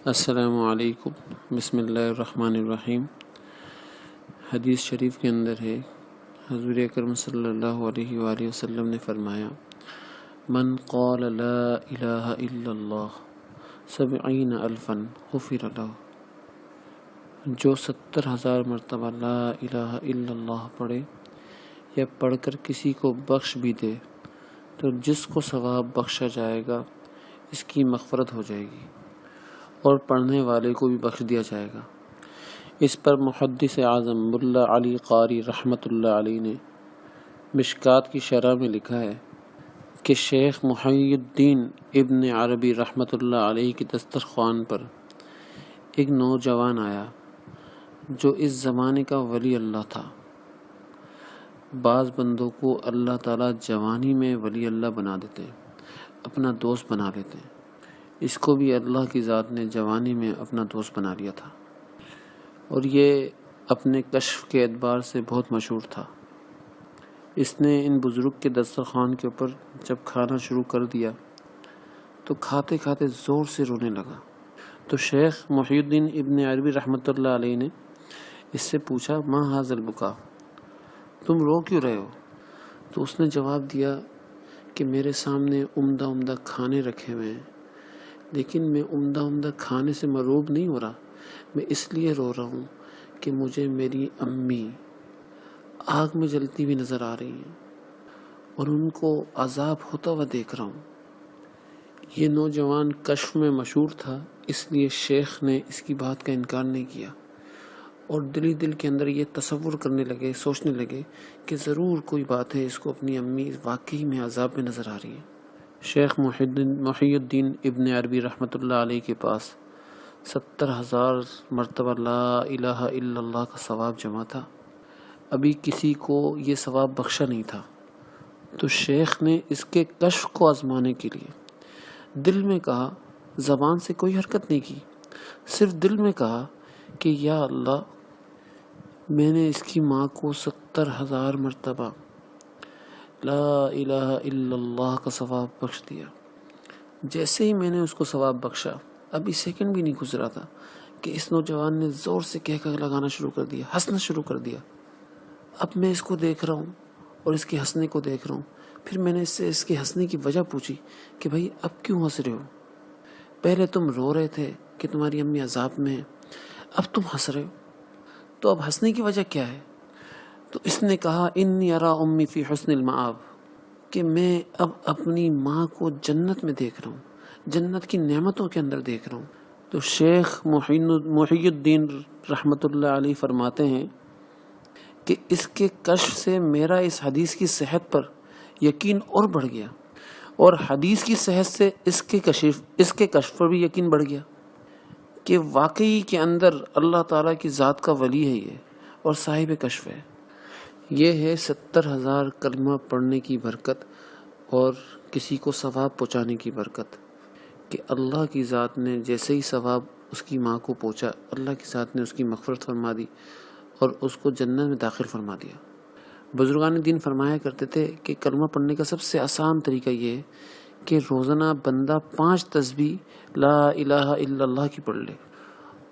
السلام علیکم۔ بسم اللہ الرحمن الرحیم۔ حدیث شریف کے اندر ہے، حضور اکرم صلی اللہ علیہ وآلہ وسلم نے فرمایا، من قال لا الہ الا اللہ 70,000 غفر لہ، جو 70,000 مرتبہ لا الہ الا اللہ پڑھے یا پڑھ کر کسی کو بخش بھی دے تو جس کو ثواب بخشا جائے گا اس کی مغفرت ہو جائے گی اور پڑھنے والے کو بھی بخش دیا جائے گا۔ اس پر محدث اعظم ملا علی قاری رحمۃ اللہ علیہ نے مشکات کی شرح میں لکھا ہے کہ شیخ محی الدین ابن عربی رحمۃ اللہ علیہ کی دسترخوان پر ایک نوجوان آیا جو اس زمانے کا ولی اللہ تھا۔ بعض بندوں کو اللہ تعالیٰ جوانی میں ولی اللہ بنا دیتے ہیں، اپنا دوست بنا لیتے ہیں۔ اس کو بھی اللہ کی ذات نے جوانی میں اپنا دوست بنا لیا تھا اور یہ اپنے کشف کے اعتبار سے بہت مشہور تھا۔ اس نے ان بزرگ کے دسترخوان کے اوپر جب کھانا شروع کر دیا تو کھاتے کھاتے زور سے رونے لگا۔ تو شیخ محی الدین ابن عربی رحمۃ اللہ علیہ نے اس سے پوچھا، ما ھذا البکا، تم رو کیوں رہے ہو؟ تو اس نے جواب دیا کہ میرے سامنے عمدہ عمدہ کھانے رکھے ہوئے ہیں، لیکن میں عمدہ کھانے سے مروب نہیں ہو رہا، میں اس لیے رو رہا ہوں کہ مجھے میری امی آگ میں جلتی ہوئی نظر آ رہی ہیں اور ان کو عذاب ہوتا ہوا دیکھ رہا ہوں۔ یہ نوجوان کشف میں مشہور تھا، اس لیے شیخ نے اس کی بات کا انکار نہیں کیا اور دل کے اندر یہ تصور کرنے لگے، سوچنے لگے کہ ضرور کوئی بات ہے، اس کو اپنی امی واقعی میں عذاب میں نظر آ رہی ہے۔ شیخ محی الدین ابن عربی رحمۃ اللہ علیہ کے پاس 70,000 مرتبہ لا الہ الا اللہ کا ثواب جمع تھا۔ ابھی کسی کو یہ ثواب بخشا نہیں تھا، تو شیخ نے اس کے کشف کو آزمانے کے لیے دل میں کہا، زبان سے کوئی حرکت نہیں کی، صرف دل میں کہا کہ یا اللہ، میں نے اس کی ماں کو 70,000 مرتبہ لا الہ الا اللہ کا ثواب بخش دیا۔ جیسے ہی میں نے اس کو ثواب بخشا، ابھی سیکنڈ بھی نہیں گزرا تھا کہ اس نوجوان نے زور سے کہہ لگانا شروع کر دیا، ہنسنا شروع کر دیا۔ اب میں اس کو دیکھ رہا ہوں اور اس کے ہنسنے کو دیکھ رہا ہوں۔ پھر میں نے اس سے اس کے ہنسنے کی وجہ پوچھی کہ بھائی اب کیوں ہنس رہے ہو؟ پہلے تم رو رہے تھے کہ تمہاری امی عذاب میں ہے، اب تم ہنس رہے ہو، تو اب ہنسنے کی وجہ کیا ہے؟ تو اس نے کہا، انی ارا امی فی حسن المآب، کہ میں اب اپنی ماں کو جنت میں دیکھ رہا ہوں، جنت کی نعمتوں کے اندر دیکھ رہا ہوں۔ تو شیخ محی الدین رحمۃ اللہ علیہ فرماتے ہیں کہ اس کے کشف سے میرا اس حدیث کی صحت پر یقین اور بڑھ گیا، اور حدیث کی صحت سے اس کے کشف پر بھی یقین بڑھ گیا کہ واقعی کے اندر اللہ تعالیٰ کی ذات کا ولی ہے یہ اور صاحب کشف ہے۔ یہ ہے 70,000 کلمہ پڑھنے کی برکت اور کسی کو ثواب پہنچانے کی برکت، کہ اللہ کی ذات نے جیسے ہی ثواب اس کی ماں کو پہنچا، اللہ کی ذات نے اس کی مغفرت فرما دی اور اس کو جنت میں داخل فرما دیا۔ بزرگان دین فرمایا کرتے تھے کہ کلمہ پڑھنے کا سب سے آسان طریقہ یہ ہے کہ روزانہ بندہ 5 تسبیح لا الہ الا اللہ کی پڑھ لے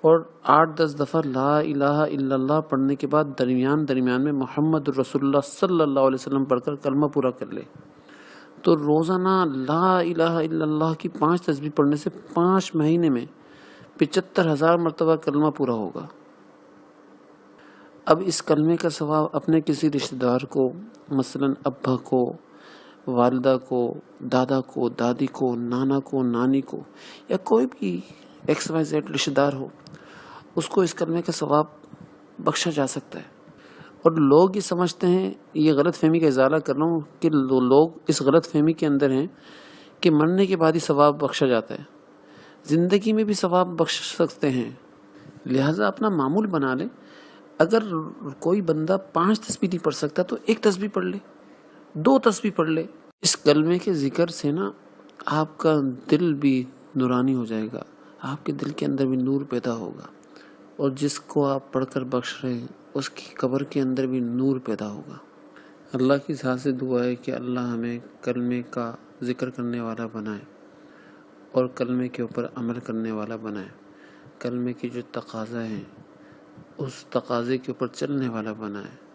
اور 8-10 دفعہ لا الہ الا اللہ پڑھنے کے بعد درمیان میں محمد رسول اللہ صلی اللہ علیہ وسلم پڑھ کر کلمہ پورا کر لے، تو روزانہ لا الہ الا اللہ کی 5 تسبیح پڑھنے سے 5 مہینے میں 75,000 مرتبہ کلمہ پورا ہوگا۔ اب اس کلمے کا ثواب اپنے کسی رشتہ دار کو، مثلا ابا کو، والدہ کو، دادا کو، دادی کو، نانا کو، نانی کو، یا کوئی بھی XYZ رشتہ دار ہو، اس کو اس کلمے کا ثواب بخشا جا سکتا ہے۔ اور لوگ یہ سمجھتے ہیں، یہ غلط فہمی کا ازالہ کر رہا ہوں کہ لوگ اس غلط فہمی کے اندر ہیں کہ مرنے کے بعد ہی ثواب بخشا جاتا ہے، زندگی میں بھی ثواب بخش سکتے ہیں۔ لہٰذا اپنا معمول بنا لیں، اگر کوئی بندہ 5 تسبیح نہیں پڑھ سکتا تو 1 تسبیح پڑھ لے، 2 تسبیح پڑھ لے۔ اس کلمے کے ذکر سے نا آپ کا دل بھی نورانی ہو جائے گا، آپ کے دل کے اندر بھی نور پیدا ہوگا، اور جس کو آپ پڑھ کر بخش رہے ہیں اس کی قبر کے اندر بھی نور پیدا ہوگا۔ اللہ کی ذات سے دعا ہے کہ اللہ ہمیں کلمے کا ذکر کرنے والا بنائے اور کلمے کے اوپر عمل کرنے والا بنائے۔ کلمے کی جو تقاضا ہے اس تقاضے کے اوپر چلنے والا بنائے۔